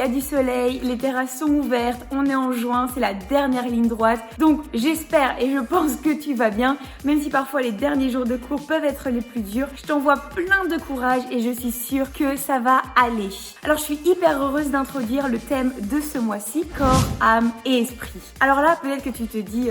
y a du soleil, les terrasses sont ouvertes, on est en juin, c'est la dernière ligne droite. Donc j'espère et je pense que tu vas bien, même si parfois les derniers jours de cours peuvent être les plus durs. Je t'envoie plein de courage et je suis sûre que ça va aller. Alors je suis hyper heureuse d'introduire le thème de ce mois-ci, corps, âme et esprit. Alors là, peut-être que tu te dis,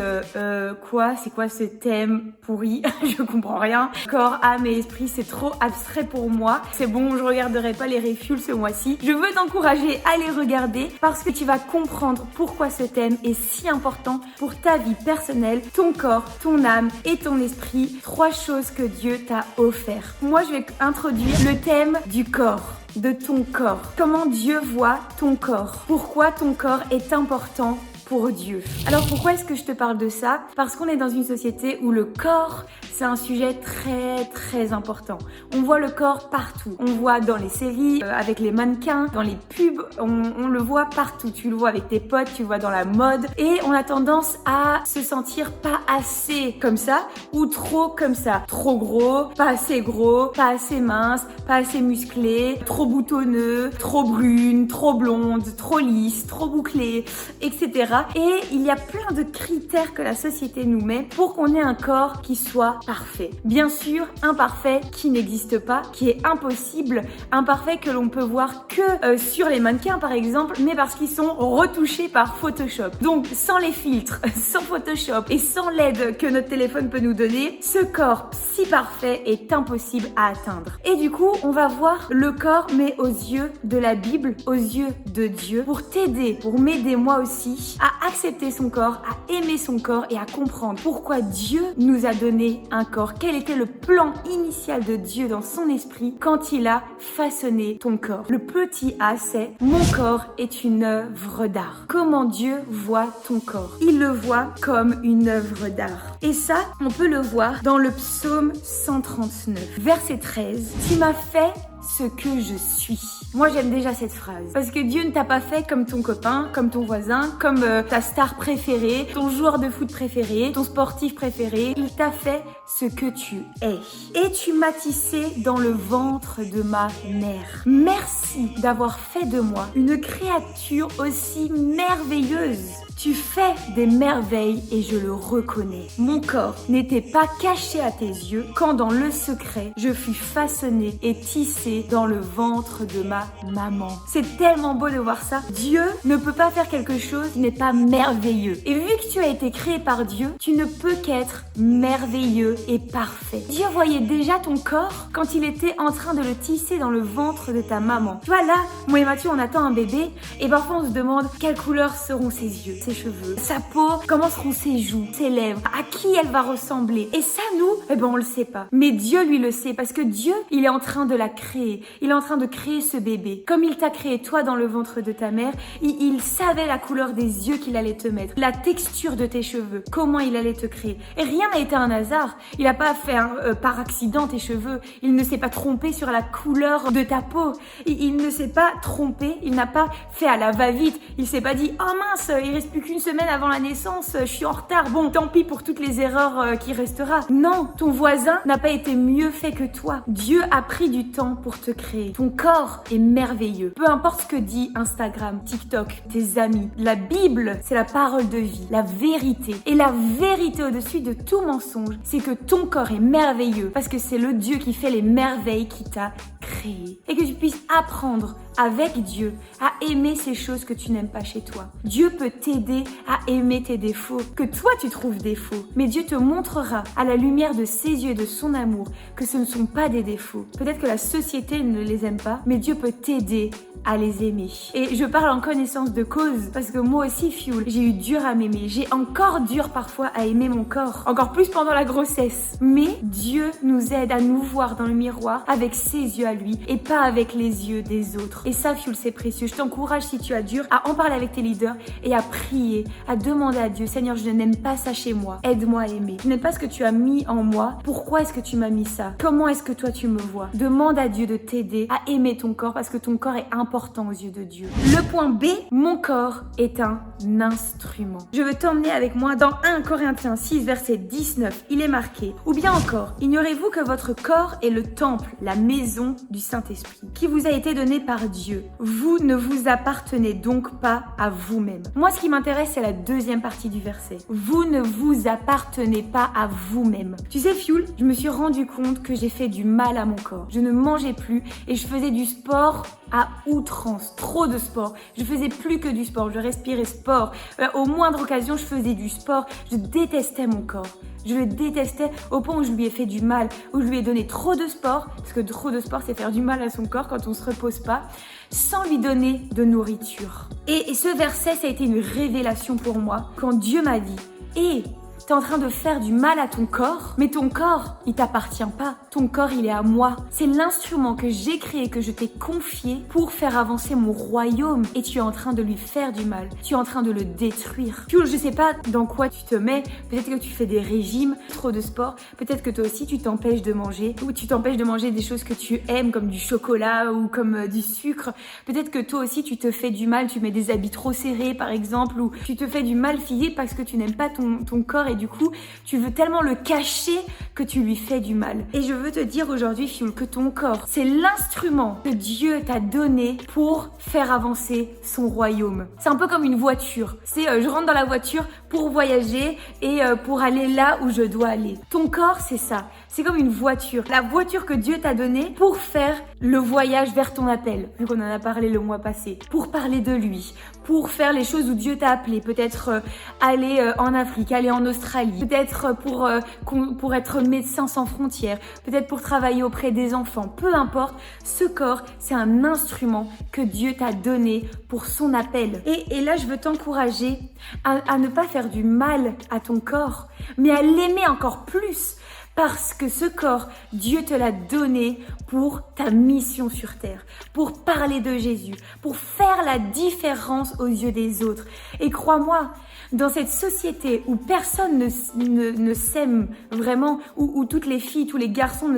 quoi? C'est quoi ce thème pourri? Je comprends rien. Corps, âme et esprit, c'est trop abstrait pour moi. C'est bon, je regarderai pas les refuels ce mois-ci. Je veux t'encourager à les regarder parce que tu vas comprendre pourquoi ce thème est si important pour ta vie personnelle, ton corps, ton âme et ton esprit. 3 choses que Dieu t'a offert. Moi, je vais introduire le thème du corps. De ton corps. Comment Dieu voit ton corps. Pourquoi ton corps est important pour Dieu. Alors pourquoi est-ce que je te parle de ça? Parce qu'on est dans une société où le corps, c'est un sujet très important. On voit le corps partout. On voit dans les séries, avec les mannequins, dans les pubs, on le voit partout. Tu le vois avec tes potes, tu le vois dans la mode. Et on a tendance à se sentir pas assez comme ça ou trop comme ça. Trop gros, pas assez mince, pas assez musclé, trop boutonneux, trop brune, trop blonde, trop lisse, trop bouclée, etc. Et il y a plein de critères que la société nous met pour qu'on ait un corps qui soit parfait. Bien sûr, imparfait qui n'existe pas, qui est impossible, imparfait que l'on peut voir que sur les mannequins par exemple, mais parce qu'ils sont retouchés par Photoshop. Donc sans les filtres, sans Photoshop et sans l'aide que notre téléphone peut nous donner, ce corps si parfait est impossible à atteindre. Et du coup, on va voir le corps mais aux yeux de la Bible, aux yeux de Dieu, pour t'aider, pour m'aider moi aussi à accepter son corps, à aimer son corps et à comprendre pourquoi Dieu nous a donné un corps. Quel était le plan initial de Dieu dans son esprit quand il a façonné ton corps. Le petit A, c'est « Mon corps est une œuvre d'art ». Comment Dieu voit ton corps? Il le voit comme une œuvre d'art. Et ça, on peut le voir dans le psaume 139, verset 13. « Tu m'as fait ce que je suis ». Moi, j'aime déjà cette phrase. Parce que Dieu ne t'a pas fait comme ton copain, comme ton voisin, comme ta star préférée, ton joueur de foot préféré, ton sportif préféré. Il t'a fait ce que tu es. Et tu m'as tissé dans le ventre de ma mère. Merci d'avoir fait de moi une créature aussi merveilleuse. Tu fais des merveilles et je le reconnais. Mon corps n'était pas caché à tes yeux quand dans le secret, je fus façonné et tissé dans le ventre de ma maman. C'est tellement beau de voir ça. Dieu ne peut pas faire quelque chose qui n'est pas merveilleux. Et vu que tu as été créé par Dieu, tu ne peux qu'être merveilleux et parfait. Dieu voyait déjà ton corps quand il était en train de le tisser dans le ventre de ta maman. Tu vois là, moi et Mathieu, on attend un bébé et parfois on se demande quelle couleur seront ses yeux, ses cheveux, sa peau, comment seront ses joues, ses lèvres, à qui elle va ressembler. Et ça, nous, on le sait pas. Mais Dieu, lui, le sait parce que Dieu, il est en train de la créer. Il est en train de créer ce bébé. Comme il t'a créé toi dans le ventre de ta mère, il savait la couleur des yeux qu'il allait te mettre, la texture de tes cheveux, comment il allait te créer. Et rien n'a été un hasard. Il n'a pas fait par accident tes cheveux. Il ne s'est pas trompé sur la couleur de ta peau. Il ne s'est pas trompé. Il n'a pas fait à la va-vite. Il s'est pas dit « Oh mince, il reste plus qu'une semaine avant la naissance, je suis en retard. Bon, tant pis pour toutes les erreurs qui restera. » Non, ton voisin n'a pas été mieux fait que toi. Dieu a pris du temps pour te créer. Ton corps est merveilleux. Peu importe ce que dit Instagram, TikTok, tes amis. La Bible, c'est la parole de vie, la vérité. Et la vérité au-dessus de tout mensonge, c'est que ton corps est merveilleux parce que c'est le Dieu qui fait les merveilles qui t'a créé. Et que tu puisses apprendre avec Dieu à aimer ces choses que tu n'aimes pas chez toi. Dieu peut t'aider à aimer tes défauts, que toi tu trouves défauts. Mais Dieu te montrera à la lumière de ses yeux et de son amour que ce ne sont pas des défauts. Peut-être que la société ne les aime pas, mais Dieu peut t'aider à les aimer. Et je parle en connaissance de cause parce que moi aussi, Fioul, j'ai eu dur à m'aimer. J'ai encore dur parfois à aimer mon corps. Encore plus pendant la grossesse. Mais Dieu nous aide à nous voir dans le miroir avec ses yeux à lui et pas avec les yeux des autres. Et ça, Fioul, c'est précieux. Je t'encourage, si tu as dur, à en parler avec tes leaders et à prier, à demander à Dieu, Seigneur, je n'aime pas ça chez moi. Aide-moi à aimer. Je n'aime pas ce que tu as mis en moi. Pourquoi est-ce que tu m'as mis ça? Comment est-ce que toi tu me vois? Demande à Dieu de t'aider à aimer ton corps parce que ton corps est important aux yeux de Dieu. Le point B, mon corps est un instrument. Je veux t'emmener avec moi dans 1 Corinthiens 6, verset 19. Il est marqué. Ou bien encore, ignorez-vous que votre corps est le temple, la maison du Saint-Esprit, qui vous a été donné par Dieu. Vous ne vous appartenez donc pas à vous-même. Moi, ce qui m'intéresse, c'est la deuxième partie du verset. Vous ne vous appartenez pas à vous-même. Tu sais, Fioul, je me suis rendu compte que j'ai fait du mal à mon corps. Je ne mangeais plus et je faisais du sport à outrance, trop de sport. Je faisais plus que du sport, je respirais sport. Au moindre occasion, je faisais du sport. Je détestais mon corps. Je le détestais au point où je lui ai fait du mal, où je lui ai donné trop de sport, parce que trop de sport, c'est faire du mal à son corps quand on se repose pas, sans lui donner de nourriture. Et ce verset, ça a été une révélation pour moi, quand Dieu m'a dit « Hé, t'es en train de faire du mal à ton corps, mais ton corps, il t'appartient pas. Ton corps, il est à moi. C'est l'instrument que j'ai créé, que je t'ai confié pour faire avancer mon royaume. Et tu es en train de lui faire du mal. Tu es en train de le détruire. Je sais pas dans quoi tu te mets. Peut-être que tu fais des régimes, trop de sport. Peut-être que toi aussi, tu t'empêches de manger. Ou tu t'empêches de manger des choses que tu aimes, comme du chocolat ou comme du sucre. Peut-être que toi aussi, tu te fais du mal. Tu mets des habits trop serrés, par exemple. Ou tu te fais du mal physique parce que tu n'aimes pas ton corps. Et du coup, tu veux tellement le cacher que tu lui fais du mal. Et je veux te dire aujourd'hui, Fioul, que ton corps, c'est l'instrument que Dieu t'a donné pour faire avancer son royaume. C'est un peu comme une voiture. Je rentre dans la voiture pour voyager et pour aller là où je dois aller. Ton corps, c'est ça. C'est comme une voiture. La voiture que Dieu t'a donnée pour faire le voyage vers ton appel, vu qu'on en a parlé le mois passé. Pour parler de lui, pour faire les choses où Dieu t'a appelé. Peut-être aller en Afrique, aller en Australie. Peut-être pour être médecin sans frontières. Peut-être pour travailler auprès des enfants. Peu importe, ce corps, c'est un instrument que Dieu t'a donné pour son appel. Et là, je veux t'encourager à ne pas faire du mal à ton corps, mais à l'aimer encore plus. Parce que ce corps, Dieu te l'a donné pour ta mission sur terre, pour parler de Jésus, pour faire la différence aux yeux des autres. Et crois-moi, dans cette société où personne ne s'aime vraiment, où toutes les filles, tous les garçons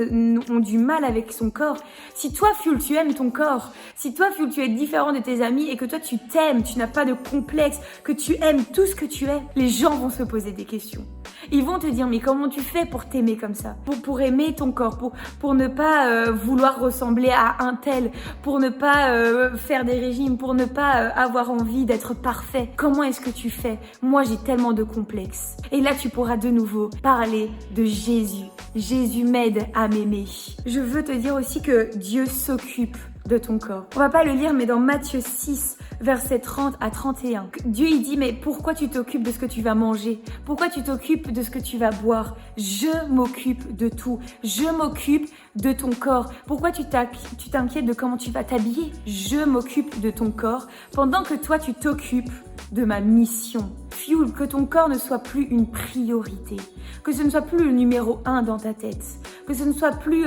ont du mal avec son corps, si toi, Fioul, tu aimes ton corps, si toi, Fioul, tu es différent de tes amis et que toi, tu t'aimes, tu n'as pas de complexe, que tu aimes tout ce que tu es, les gens vont se poser des questions. Ils vont te dire, mais comment tu fais pour t'aimer comme ça? Pour aimer ton corps, pour ne pas vouloir ressembler à un tel, pour ne pas faire des régimes, pour ne pas avoir envie d'être parfait. Comment est-ce que tu fais? Moi, j'ai tellement de complexes. Et là, tu pourras de nouveau parler de Jésus. Jésus m'aide à m'aimer. Je veux te dire aussi que Dieu s'occupe de ton corps. On va pas le lire, mais dans Matthieu 6, versets 30 à 31, Dieu il dit, mais pourquoi tu t'occupes de ce que tu vas manger? Pourquoi tu t'occupes de ce que tu vas boire? Je m'occupe de tout. Je m'occupe de ton corps. Pourquoi tu t'inquiètes de comment tu vas t'habiller? Je m'occupe de ton corps pendant que toi tu t'occupes de ma mission. Fioul, que ton corps ne soit plus une priorité, que ce ne soit plus le numéro 1 dans ta tête, que ce ne soit plus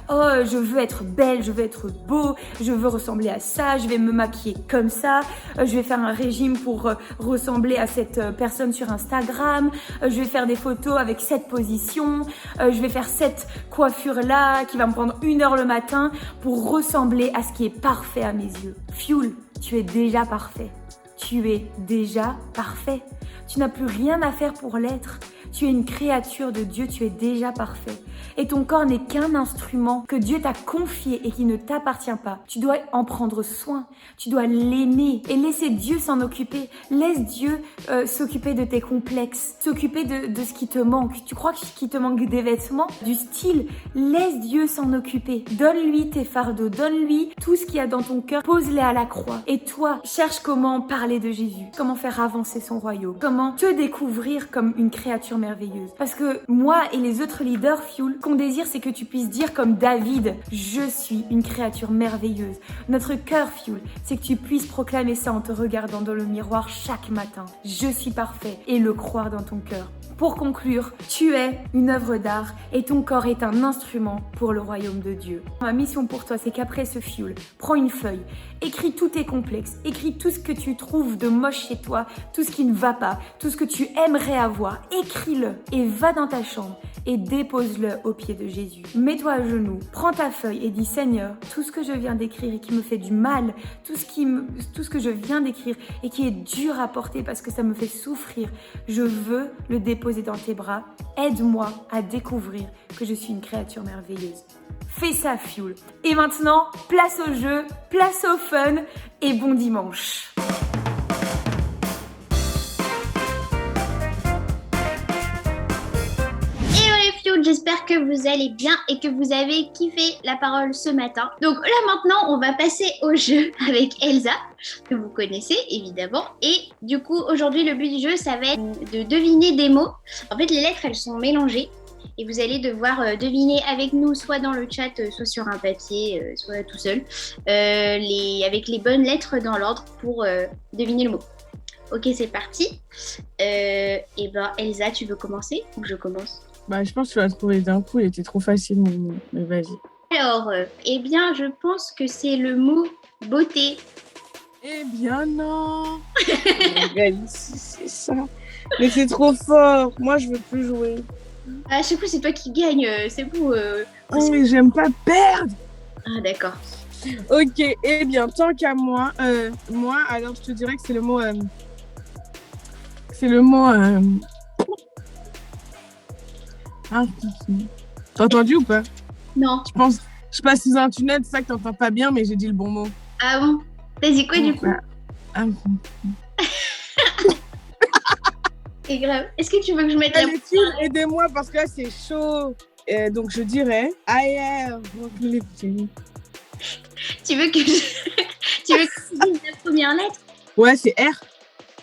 oh je veux être belle, je veux être beau, je veux ressembler à ça, je vais me maquiller comme ça, je vais faire un régime pour ressembler à cette personne sur Instagram, je vais faire des photos avec cette position, je vais faire cette coiffure là qui va me prendre 1 heure le matin pour ressembler à ce qui est parfait à mes yeux. Fioul, tu es déjà parfait. Tu es déjà parfait. Tu n'as plus rien à faire pour l'être. Tu es une créature de Dieu, tu es déjà parfait. Et ton corps n'est qu'un instrument que Dieu t'a confié et qui ne t'appartient pas. Tu dois en prendre soin, tu dois l'aimer et laisser Dieu s'en occuper. Laisse Dieu s'occuper de tes complexes, s'occuper de ce qui te manque. Tu crois qu'il te manque des vêtements, du style? Laisse Dieu s'en occuper. Donne-lui tes fardeaux, donne-lui tout ce qu'il y a dans ton cœur. Pose-les à la croix. Et toi, cherche comment parler de Jésus, comment faire avancer son royaume, comment te découvrir comme une créature merveilleuse. Parce que moi et les autres leaders, Fioul, qu'on désire, c'est que tu puisses dire comme David, je suis une créature merveilleuse. Notre cœur, Fioul, c'est que tu puisses proclamer ça en te regardant dans le miroir chaque matin. Je suis parfait et le croire dans ton cœur. Pour conclure, tu es une œuvre d'art et ton corps est un instrument pour le royaume de Dieu. Ma mission pour toi, c'est qu'après ce Fioul, prends une feuille, écris tous tes complexes, écris tout ce que tu trouves de moche chez toi, tout ce qui ne va pas, tout ce que tu aimerais avoir, écris-le et va dans ta chambre et dépose-le aux pieds de Jésus. Mets-toi à genoux, prends ta feuille et dis Seigneur, tout ce que je viens d'écrire et qui me fait du mal, tout ce que je viens d'écrire et qui est dur à porter parce que ça me fait souffrir, je veux le déposer dans tes bras. Aide-moi à découvrir que je suis une créature merveilleuse. Fais ça, Fuel. Et maintenant, place au jeu, place au fun et bon dimanche. J'espère que vous allez bien et que vous avez kiffé la parole ce matin. Donc là maintenant, on va passer au jeu avec Elsa, que vous connaissez évidemment. Et du coup, aujourd'hui, le but du jeu, ça va être de deviner des mots. En fait, les lettres, elles sont mélangées. Et vous allez devoir deviner avec nous, soit dans le chat, soit sur un papier, soit tout seul, avec les bonnes lettres dans l'ordre pour deviner le mot. Ok, c'est parti. Et ben, Elsa, tu veux commencer ou je commence ? Je pense que tu vas trouver d'un coup, il était trop facile, mais vas-y. Alors, eh bien, je pense que c'est le mot beauté. Eh bien, non. C'est ça. Mais c'est trop fort. Moi, je veux plus jouer. À chaque fois, c'est toi qui gagne. C'est beau. Oh, mais j'aime pas perdre. Ah, d'accord. Ok, eh bien, tant qu'à moi, alors je te dirais que c'est le mot... T'as entendu ou pas? Non. Je passe sous un tunnel, c'est ça que t'entends pas bien, mais j'ai dit le bon mot. Ah bon? T'as dit quoi du coup? C'est grave. Est-ce que tu veux que je mette la... Aidez-moi parce que là c'est chaud. Donc je dirais ailleurs. Tu veux que je dise la première lettre? Ouais, c'est R.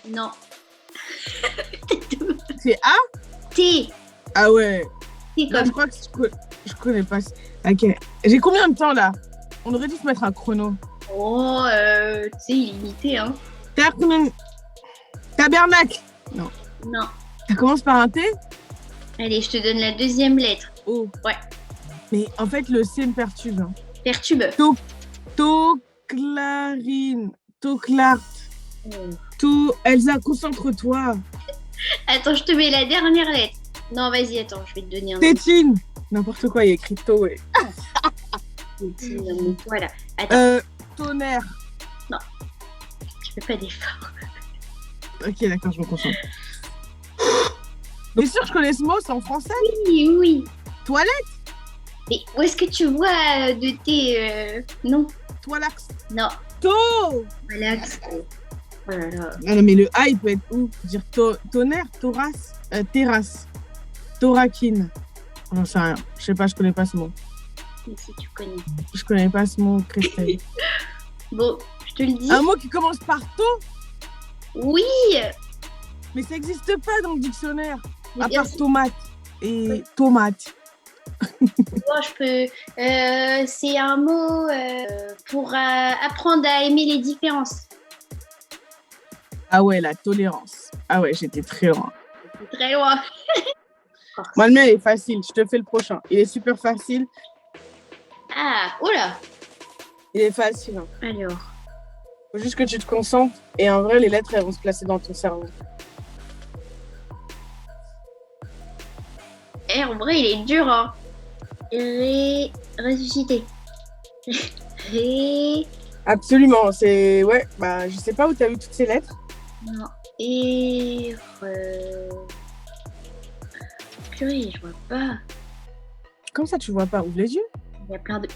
Non. C'est A? T. Ah ouais. Là, je crois que je connais pas. Ok. J'ai combien de temps là? On aurait dû se mettre un chrono. Oh, c'est illimité, hein. Tabernacle. Non. Non. Ça commence par un T? Allez, je te donne la deuxième lettre. Oh. Ouais. Mais en fait, le C me perturbe. Hein. Perturbe. Toclarine. Toclart. Elsa, concentre-toi. Attends, je te mets la dernière lettre. Non, vas-y, attends, je vais te donner un... Tétine. N'importe quoi, il y a écrit to, ouais. Tétine, voilà. Attends. Tonnerre. Non, je fais pas d'effort. Ok, d'accord, je me concentre. Mais sûr, je connais ce mot, c'est en français? Oui. Toilette? Mais où est-ce que tu vois de tes... Non. Toilax? Non. Toilax. Oh là là. Non, mais le A, il peut être où? Dire tonnerre, terrasse, thoraquine. J'en sais rien. Je sais pas, je connais pas ce mot. Mais si tu connais. Je connais pas ce mot, Christelle. Bon, je te le dis. Un mot qui commence par to? Oui. Mais ça n'existe pas dans le dictionnaire. Mais à part tomate et tomate. Moi, je peux... c'est un mot pour apprendre à aimer les différences. Ah ouais, la tolérance. Ah ouais, j'étais très loin. Très loin. Moi, le mien, il est facile. Je te fais le prochain. Il est super facile. Ah, oula. Il est facile. Hein. Alors. Faut juste que tu te concentres. Et en vrai, les lettres, elles vont se placer dans ton cerveau. En vrai, il est dur, hein. Ressusciter. Absolument. C'est... Ouais, je sais pas où t'as vu toutes ces lettres. Non. Purée, je vois pas. Comment ça, tu vois pas? Ouvre les yeux. Il y a plein de...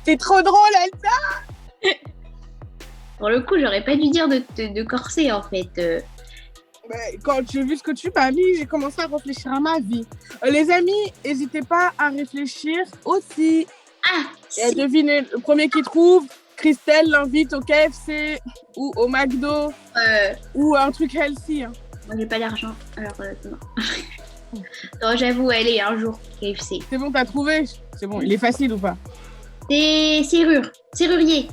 T'es trop drôle, Elsa. Pour le coup, j'aurais pas dû dire de corser, en fait. Quand j'ai vu ce que tu m'as mis, j'ai commencé à réfléchir à ma vie. Les amis, n'hésitez pas à réfléchir aussi. Et à deviner. Le premier qui trouve, Christelle l'invite au KFC ou au McDo ou un truc healthy. Hein. Moi, j'ai pas d'argent, alors non. Non, j'avoue, allez, un jour, KFC. C'est bon, t'as trouvé? C'est bon, il est facile ou pas? C'est serrurier.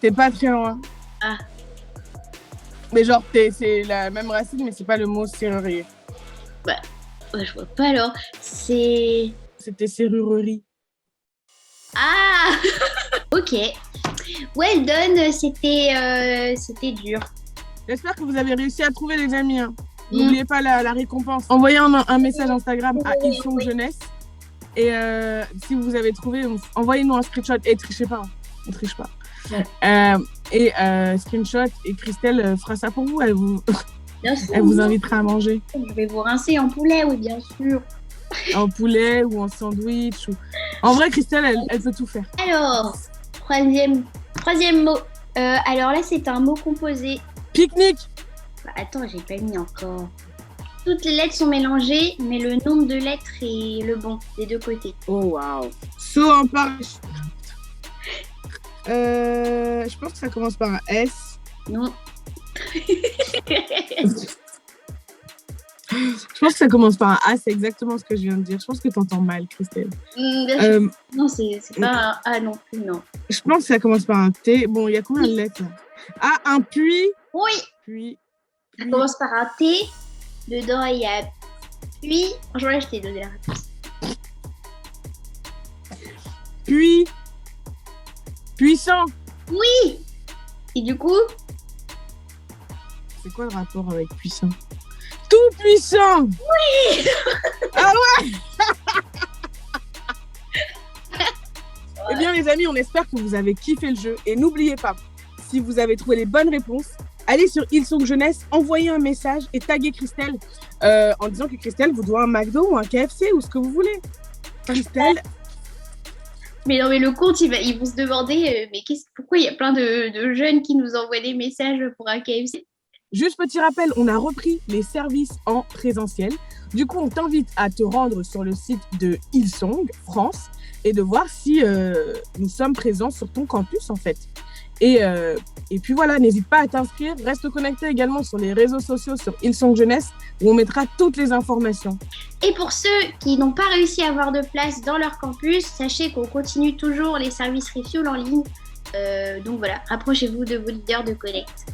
T'es pas très loin. Ah. Mais genre, c'est la même racine, mais c'est pas le mot serrurier. Je vois pas alors. C'était serrurerie. Ah. Ok. Well done, c'était dur. J'espère que vous avez réussi à trouver, les amis. Hein. N'oubliez pas la récompense. Envoyez un message Instagram à Ilsong Jeunesse. Et si vous avez trouvé, envoyez-nous un screenshot. Et trichez pas. On triche pas. Ouais. Screenshot. Et Christelle fera ça pour vous. Elle vous invitera à manger. Je vais vous rincer en poulet, oui, bien sûr. En poulet ou en sandwich. En vrai, Christelle, elle peut tout faire. Alors, troisième mot. Alors là, c'est un mot composé. Pique-nique. Bah, attends, j'ai pas mis encore. Toutes les lettres sont mélangées, mais le nombre de lettres est le bon des deux côtés. Oh, waouh. Saut en parachute. Je pense que ça commence par un S. Non. Je pense que ça commence par un A, c'est exactement ce que je viens de dire. Je pense que tu entends mal, Christelle. Non, c'est pas un A non plus, non. Je pense que ça commence par un T. Bon, il y a combien de lettres là? Ah, un puits. Oui. Puits. Ça commence par un T. Dedans, il y a puits. Franchement, là, je t'ai donné la réponse. Puits. Puissant. Oui. Et du coup? C'est quoi le rapport avec puissant? Tout puissant. Oui. Ah ouais. Eh bien les amis, on espère que vous avez kiffé le jeu. Et n'oubliez pas, si vous avez trouvé les bonnes réponses, allez sur Ilsong Jeunesse, envoyez un message et taguez Christelle en disant que Christelle vous doit un McDo ou un KFC ou ce que vous voulez. Christelle. Mais non, mais le compte, ils vont se demander pourquoi il y a plein de jeunes qui nous envoient des messages pour un KFC. Juste petit rappel, on a repris les services en présentiel. Du coup, on t'invite à te rendre sur le site de Ilsong France et de voir si nous sommes présents sur ton campus en fait. Et puis voilà, n'hésite pas à t'inscrire. Reste connecté également sur les réseaux sociaux sur Ilsong Jeunesse où on mettra toutes les informations. Et pour ceux qui n'ont pas réussi à avoir de place dans leur campus, sachez qu'on continue toujours les services refuel en ligne. Donc voilà, rapprochez-vous de vos leaders de Connect.